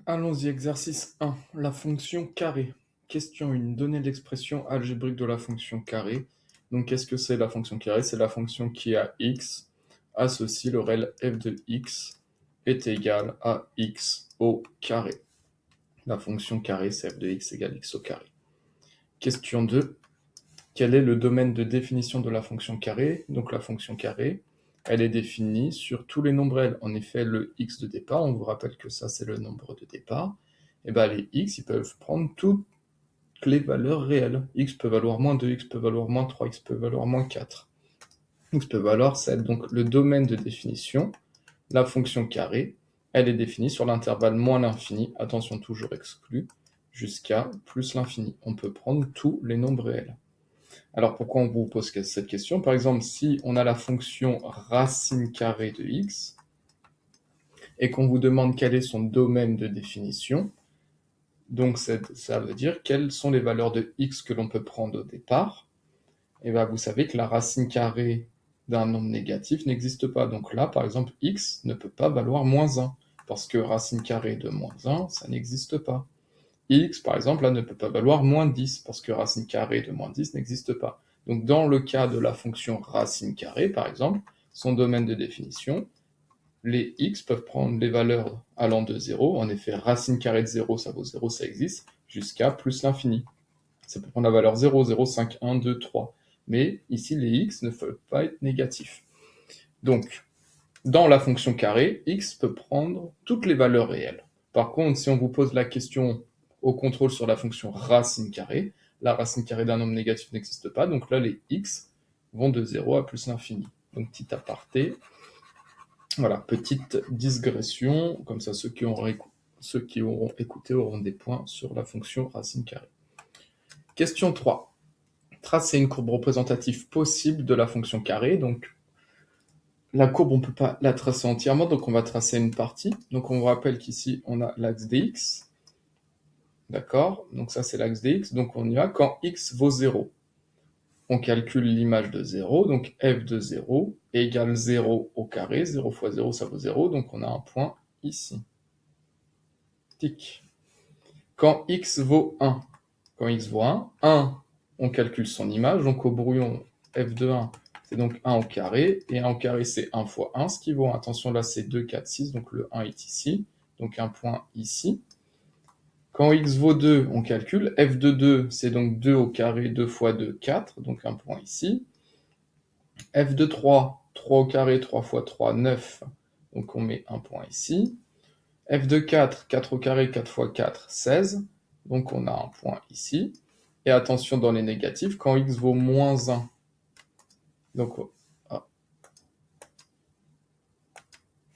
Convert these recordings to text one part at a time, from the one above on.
Allons-y, exercice 1. La fonction carré. Question 1. Donnez l'expression algébrique de la fonction carré. Donc, qu'est-ce que c'est la fonction carré? C'est la fonction qui a x, associe le réel f de x est égal à x au carré. La fonction carré, c'est f de x égale x au carré. Question 2. Quel est le domaine de définition de la fonction carré? Donc, la fonction carré, elle est définie sur tous les nombres réels. En effet, le x de départ, on vous rappelle que ça, c'est le nombre de départ. Et bien, les x, ils peuvent prendre toutes les valeurs réelles. X peut valoir moins 2, x peut valoir moins 3, x peut valoir moins 4. X peut valoir 7. Donc, le domaine de définition, la fonction carré, elle est définie sur l'intervalle moins l'infini, attention toujours exclu, jusqu'à plus l'infini. On peut prendre tous les nombres réels. Alors pourquoi on vous pose cette question? Par exemple, si on a la fonction racine carrée de x, et qu'on vous demande quel est son domaine de définition, donc ça veut dire quelles sont les valeurs de x que l'on peut prendre au départ, et bien vous savez que la racine carrée d'un nombre négatif n'existe pas. Donc là, par exemple, x ne peut pas valoir moins 1, parce que racine carrée de moins 1, ça n'existe pas. X, par exemple, là, ne peut pas valoir moins 10, parce que racine carrée de moins 10 n'existe pas. Donc, dans le cas de la fonction racine carrée, par exemple, son domaine de définition, les x peuvent prendre les valeurs allant de 0. En effet, racine carrée de 0, ça vaut 0, ça existe, jusqu'à plus l'infini. Ça peut prendre la valeur 0, 0, 5, 1, 2, 3. Mais ici, les x ne peuvent pas être négatifs. Donc, dans la fonction carrée, x peut prendre toutes les valeurs réelles. Par contre, si on vous pose la question au contrôle sur la fonction racine carrée, la racine carrée d'un nombre négatif n'existe pas, donc là, les x vont de 0 à plus l'infini. Donc, petit aparté. Voilà, petite digression, comme ça, ceux qui auront écouté auront des points sur la fonction racine carrée. Question 3. Tracer une courbe représentative possible de la fonction carrée. Donc, la courbe, on ne peut pas la tracer entièrement, donc on va tracer une partie. Donc on vous rappelle qu'ici, on a l'axe dx. D'accord? Donc ça, c'est l'axe dx. Donc on y va quand x vaut 0. On calcule l'image de 0. Donc f de 0 égale 0 au carré. 0 fois 0, ça vaut 0. Donc on a un point ici. Tic. Quand x vaut 1. Quand x vaut 1, on calcule son image. Donc au brouillon, f de 1, c'est donc 1 au carré, et 1 au carré, c'est 1 fois 1, ce qui vaut 1. Attention, là, c'est 2, 4, 6, donc le 1 est ici, donc un point ici. Quand x vaut 2, on calcule, f de 2, c'est donc 2 au carré, 2 fois 2, 4, donc un point ici. F de 3, 3 au carré, 3 fois 3, 9, donc on met un point ici. F de 4, 4 au carré, 4 fois 4, 16, donc on a un point ici. Et attention dans les négatifs, quand x vaut moins 1, donc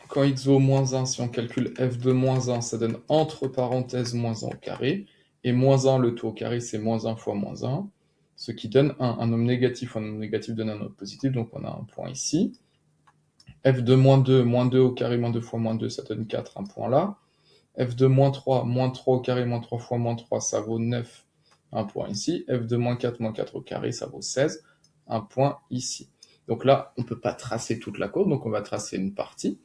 quand x vaut moins 1, si on calcule f de moins 1, ça donne entre parenthèses moins 1 au carré, et moins 1, le tout au carré, c'est moins 1 fois moins 1, ce qui donne 1. Un nombre négatif donne un nombre positif, donc on a un point ici. F de moins 2 au carré, moins 2 fois moins 2, ça donne 4, un point là. F de moins 3 au carré, moins 3 fois moins 3, ça vaut 9, un point ici. F de moins 4 au carré, ça vaut 16, un point ici. Donc là, on ne peut pas tracer toute la courbe, donc on va tracer une partie.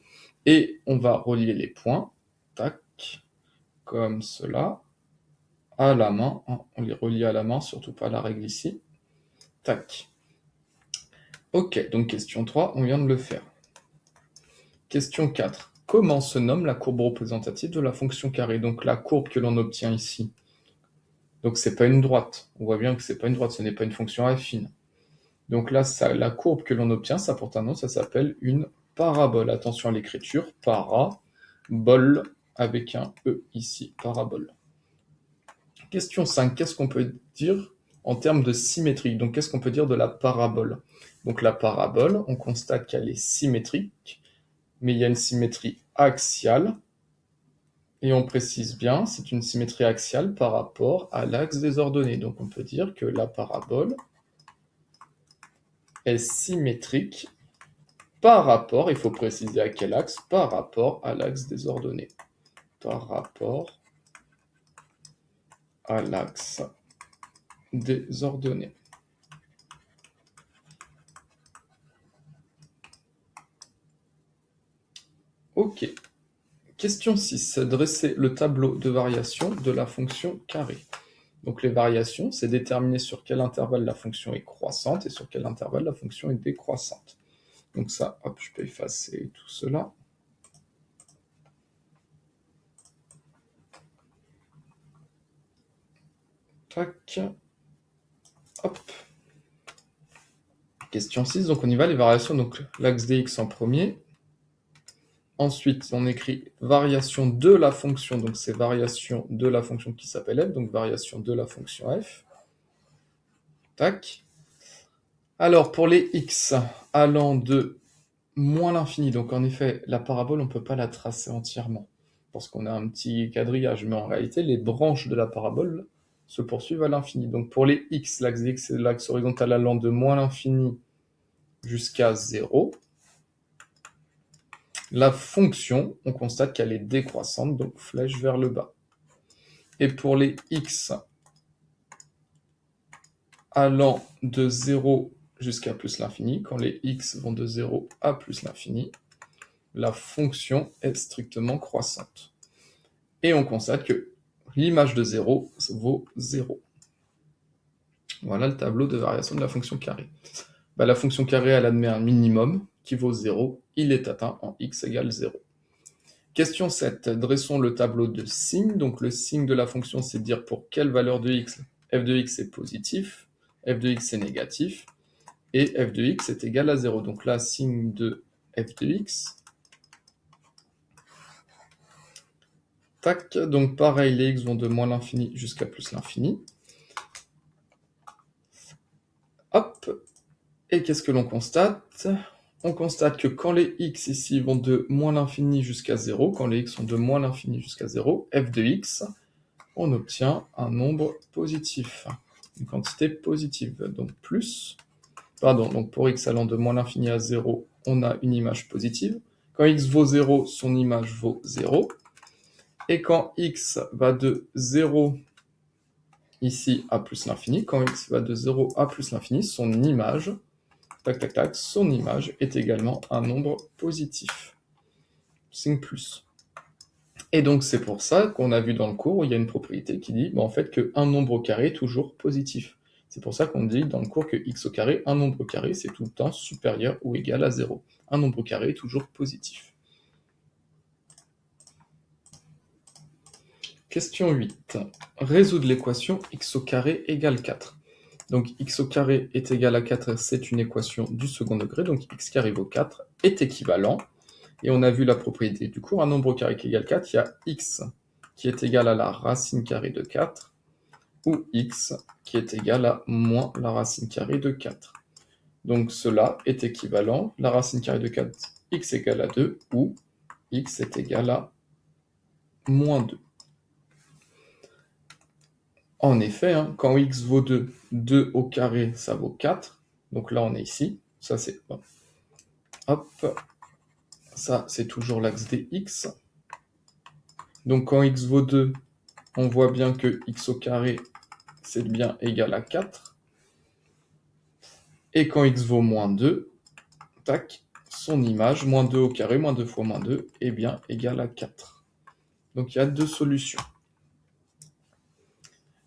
Et on va relier les points, tac, comme cela, à la main. On les relie à la main, surtout pas la règle ici. Tac. Ok, donc question 3, on vient de le faire. Question 4. Comment se nomme la courbe représentative de la fonction carré? Donc la courbe que l'on obtient ici. Donc c'est pas une droite. On voit bien que c'est pas une droite, ce n'est pas une fonction affine. Donc là, la courbe que l'on obtient, ça porte un nom, ça s'appelle une parabole. Attention à l'écriture, parabole, avec un E ici, parabole. Question 5, qu'est-ce qu'on peut dire en termes de symétrie? Donc qu'est-ce qu'on peut dire de la parabole? Donc la parabole, on constate qu'elle est symétrique, mais il y a une symétrie axiale, et on précise bien, c'est une symétrie axiale par rapport à l'axe des ordonnées. Donc on peut dire que la parabole est symétrique par rapport, il faut préciser à quel axe, par rapport à l'axe des ordonnées. Par rapport à l'axe des ordonnées. Ok. Question 6. Dresser le tableau de variation de la fonction carré. Donc les variations, c'est déterminer sur quel intervalle la fonction est croissante et sur quel intervalle la fonction est décroissante. Donc ça, hop, je peux effacer tout cela. Tac. Hop. Question 6, donc on y va, les variations, donc l'axe dx en premier. Ensuite, on écrit variation de la fonction, donc c'est variation de la fonction qui s'appelle f, donc variation de la fonction f. Tac. Alors, pour les x allant de moins l'infini, donc en effet, la parabole, on ne peut pas la tracer entièrement, parce qu'on a un petit quadrillage, mais en réalité, les branches de la parabole se poursuivent à l'infini. Donc pour les x, l'axe dx, c'est l'axe horizontal allant de moins l'infini jusqu'à 0. La fonction, on constate qu'elle est décroissante, donc flèche vers le bas. Et pour les x allant de 0 jusqu'à plus l'infini, quand les x vont de 0 à plus l'infini, la fonction est strictement croissante. Et on constate que l'image de 0 vaut 0. Voilà le tableau de variation de la fonction carré. La fonction carré, elle admet un minimum qui vaut 0. Il est atteint en x égale 0. Question 7. Dressons le tableau de signe. Donc le signe de la fonction, c'est de dire pour quelle valeur de x f de x est positif, f de x est négatif, et f de x est égal à 0. Donc là, signe de f de x. Tac, donc pareil, les x vont de moins l'infini jusqu'à plus l'infini. Hop, et qu'est-ce que l'on constate? On constate que quand les x ici vont de moins l'infini jusqu'à 0, quand les x sont de moins l'infini jusqu'à 0, f de x, on obtient un nombre positif, une quantité positive, donc donc pour x allant de moins l'infini à 0, on a une image positive. Quand x vaut 0, son image vaut 0. Et quand x va de 0 ici à plus l'infini, quand x va de 0 à plus l'infini, son image, tac tac tac, son image est également un nombre positif. Signe plus. Et donc c'est pour ça qu'on a vu dans le cours, il y a une propriété qui dit en fait qu'un nombre au carré est toujours positif. C'est pour ça qu'on dit dans le cours que x au carré, un nombre au carré, c'est tout le temps supérieur ou égal à 0. Un nombre au carré est toujours positif. Question 8. Résoudre l'équation x au carré égale 4. Donc x au carré est égal à 4, c'est une équation du second degré, donc x qui arrive au 4 est équivalent. Et on a vu la propriété du cours, un nombre au carré qui égale 4, il y a x qui est égal à la racine carrée de 4, ou x qui est égal à moins la racine carrée de 4. Donc cela est équivalent, la racine carrée de 4, x égale à 2, ou x est égal à moins 2. En effet, quand x vaut 2, 2 au carré, ça vaut 4. Donc là, on est ici. Ça, c'est... Hop. Ça, c'est toujours l'axe dx. Donc quand x vaut 2, on voit bien que x au carré, c'est bien égal à 4. Et quand x vaut moins 2, tac, son image, moins 2 au carré, moins 2 fois moins 2, est bien égal à 4. Donc il y a deux solutions.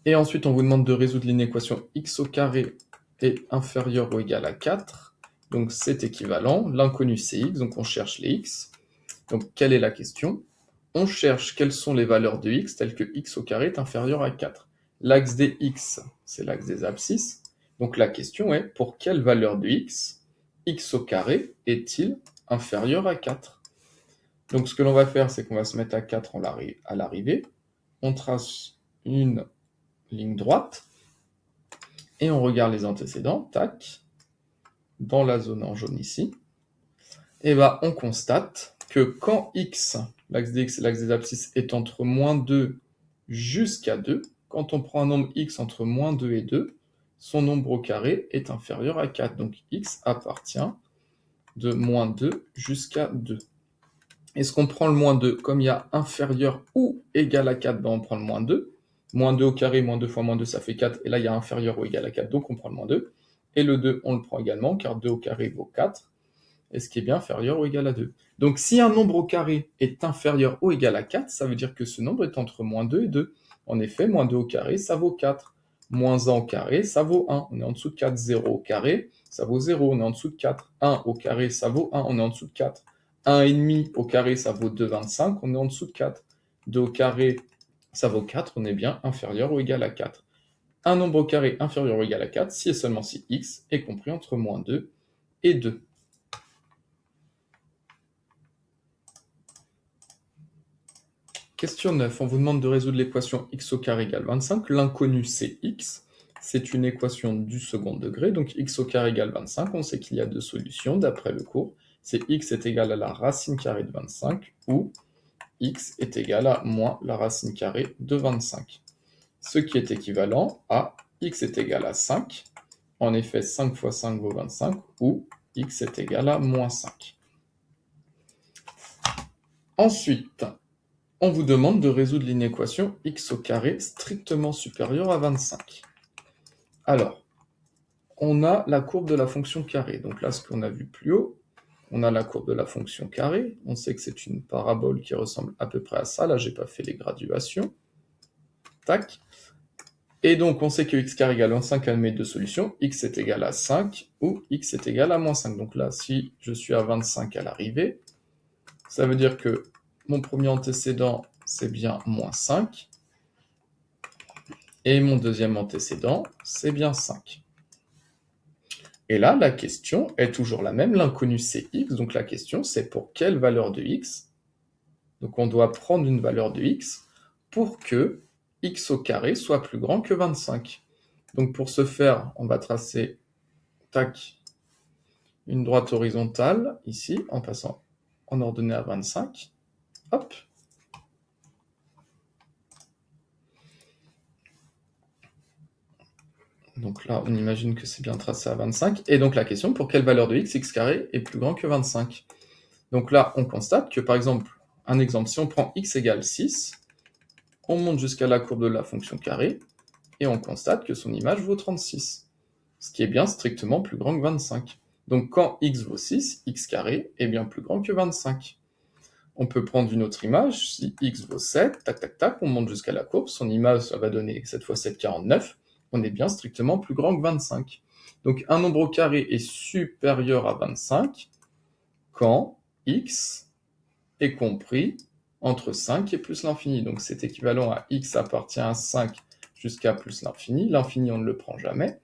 Et ensuite, on vous demande de résoudre l'inéquation x au carré est inférieur ou égal à 4. Donc c'est équivalent. L'inconnu c'est x, donc on cherche les x. Donc quelle est la question? On cherche quelles sont les valeurs de x telles que x au carré est inférieur à 4. L'axe des x, c'est l'axe des abscisses. Donc la question est, pour quelle valeur de x au carré est-il inférieur à 4? Donc ce que l'on va faire, c'est qu'on va se mettre à 4 à l'arrivée. On trace une ligne droite, et on regarde les antécédents, tac, dans la zone en jaune ici, et on constate que quand x, l'axe dx et l'axe des abscisses, est entre moins 2 jusqu'à 2, quand on prend un nombre x entre moins 2 et 2, son nombre au carré est inférieur à 4. Donc x appartient de moins 2 jusqu'à 2. Est-ce qu'on prend le moins 2? Comme il y a inférieur ou égal à 4, on prend le moins 2. Moins 2 au carré, moins 2 fois moins 2, ça fait 4. Et là, il y a inférieur ou égal à 4, donc on prend le moins 2. Et le 2, on le prend également, car 2 au carré vaut 4. et ce qui est bien inférieur ou égal à 2. Donc si un nombre au carré est inférieur ou égal à 4, ça veut dire que ce nombre est entre moins 2 et 2. En effet, moins 2 au carré, ça vaut 4. Moins 1 au carré, ça vaut 1. On est en dessous de 4. 0 au carré, ça vaut 0. On est en dessous de 4. 1 au carré, ça vaut 1. On est en dessous de 4. 1,5 au carré, ça vaut 2,25. On est en dessous de 4. 2 au carré, ça vaut 4. On est bien inférieur ou égal à 4. Un nombre au carré inférieur ou égal à 4 si et seulement si x est compris entre moins 2 et 2. Question 9. On vous demande de résoudre l'équation x au carré égale 25. L'inconnu, c'est x. C'est une équation du second degré. Donc x au carré égale 25. On sait qu'il y a deux solutions d'après le cours. C'est x est égal à la racine carrée de 25 ou x est égal à moins la racine carrée de 25. Ce qui est équivalent à x est égal à 5. En effet, 5 fois 5 vaut 25 ou x est égal à moins 5. Ensuite, on vous demande de résoudre l'inéquation x au carré strictement supérieur à 25. Alors, on a la courbe de la fonction carrée. Donc là, ce qu'on a vu plus haut, on a la courbe de la fonction carrée. On sait que c'est une parabole qui ressemble à peu près à ça. Là, j'ai pas fait les graduations. Tac. Et donc, on sait que x carré égale 5 admet deux solutions. X est égal à 5 ou x est égal à moins 5. Donc là, si je suis à 25 à l'arrivée, ça veut dire que mon premier antécédent, c'est bien moins 5. Et mon deuxième antécédent, c'est bien 5. Et là, la question est toujours la même. L'inconnu, c'est x. Donc la question, c'est pour quelle valeur de x? Donc on doit prendre une valeur de x pour que x au carré soit plus grand que 25. Donc pour ce faire, on va tracer, tac, une droite horizontale, ici, en passant en ordonnée à 25. Hop. Donc là, on imagine que c'est bien tracé à 25. Et donc la question, pour quelle valeur de x, x carré est plus grand que 25? Donc là, on constate que, par exemple, un exemple, si on prend x égale 6, on monte jusqu'à la courbe de la fonction carrée, et on constate que son image vaut 36, ce qui est bien strictement plus grand que 25. Donc quand x vaut 6, x carré est bien plus grand que 25. On peut prendre une autre image, si x vaut 7, tac tac tac, on monte jusqu'à la courbe, son image ça va donner cette fois 7,49, on est bien strictement plus grand que 25. Donc un nombre au carré est supérieur à 25 quand x est compris entre 5 et plus l'infini. Donc c'est équivalent à x appartient à 5 jusqu'à plus l'infini. L'infini, on ne le prend jamais.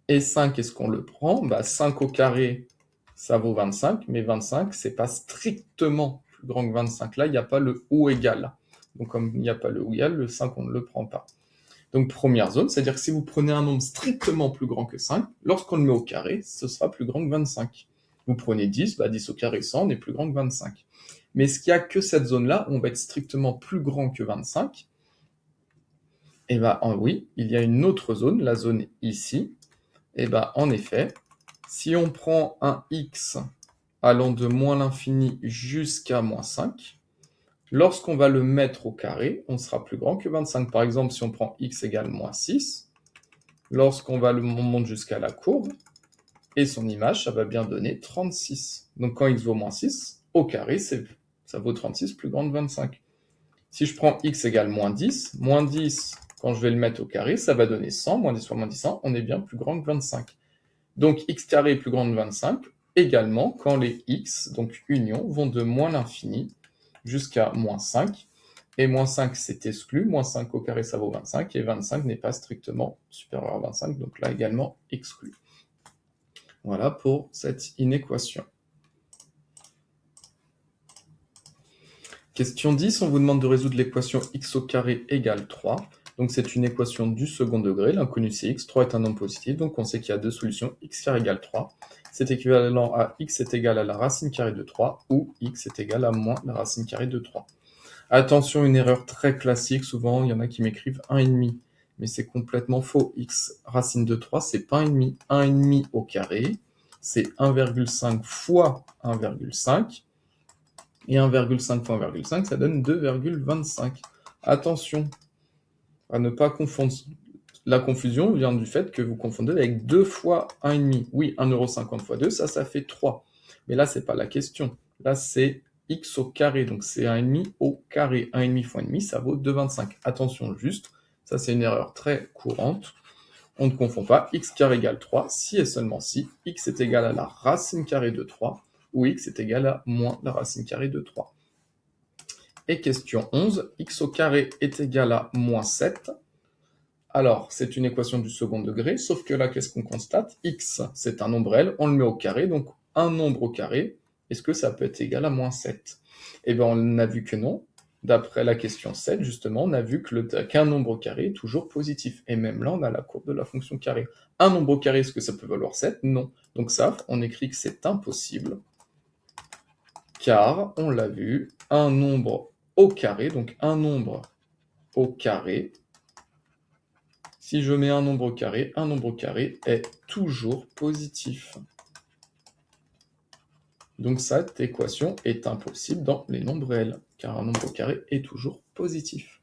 Et 5, est-ce qu'on le prend? 5 au carré, ça vaut 25, mais 25, c'est pas strictement plus grand que 25. Là, il n'y a pas le ou égal. Donc comme il n'y a pas le ou égal, le 5, on ne le prend pas. Donc première zone, c'est-à-dire que si vous prenez un nombre strictement plus grand que 5, lorsqu'on le met au carré, ce sera plus grand que 25. Vous prenez 10, 10 au carré 100, on est plus grand que 25. Mais est-ce qu'il n'y a que cette zone-là où on va être strictement plus grand que 25? Eh bien oui, il y a une autre zone, la zone ici. Eh bien en effet, si on prend un x allant de moins l'infini jusqu'à moins 5, lorsqu'on va le mettre au carré, on sera plus grand que 25. Par exemple, si on prend x égale moins 6, lorsqu'on monte jusqu'à la courbe, et son image, ça va bien donner 36. Donc quand x vaut moins 6, au carré, ça vaut 36 plus grand que 25. Si je prends x égale moins 10, quand je vais le mettre au carré, ça va donner 100, moins 10 fois moins 10, 100, on est bien plus grand que 25. Donc x carré est plus grand que 25, également quand les x, donc union, vont de moins l'infini jusqu'à moins 5. Et moins 5, c'est exclu. Moins 5 au carré, ça vaut 25. Et 25 n'est pas strictement supérieur à 25, donc là également exclu. Voilà pour cette inéquation. Question 10, on vous demande de résoudre l'équation x au carré égale 3. Donc c'est une équation du second degré, l'inconnu c'est x, 3 est un nombre positif, donc on sait qu'il y a deux solutions, x carré égale 3. C'est équivalent à x est égal à la racine carrée de 3, ou x est égal à moins la racine carrée de 3. Attention, une erreur très classique, souvent il y en a qui m'écrivent 1,5, mais c'est complètement faux. X racine de 3, c'est pas 1,5. 1,5 au carré, c'est 1,5 fois 1,5, et 1,5 fois 1,5, ça donne 2,25. Attention à ne pas confondre La confusion vient du fait que vous confondez avec 2 fois 1,5. Oui, 1,50 € fois 2, ça fait 3. Mais là, c'est pas la question. Là, c'est x au carré, donc c'est 1,5 au carré. 1,5 fois 1,5, ça vaut 2,25. Attention juste, ça c'est une erreur très courante. On ne confond pas x carré égale 3 si et seulement si x est égal à la racine carrée de 3 ou x est égal à moins la racine carrée de 3. Et question 11, x au carré est égal à moins 7. Alors, c'est une équation du second degré, sauf que là, qu'est-ce qu'on constate? X, c'est un nombre L, on le met au carré, donc un nombre au carré, est-ce que ça peut être égal à moins 7? Eh bien, on a vu que non. D'après la question 7, justement, on a vu qu'un nombre au carré est toujours positif. Et même là, on a la courbe de la fonction carré. Un nombre au carré, est-ce que ça peut valoir 7? Non. Donc ça, on écrit que c'est impossible, car, on l'a vu, un nombre au carré, donc un nombre au carré, si je mets un nombre au carré est toujours positif. Donc cette équation est impossible dans les nombres réels, car un nombre au carré est toujours positif.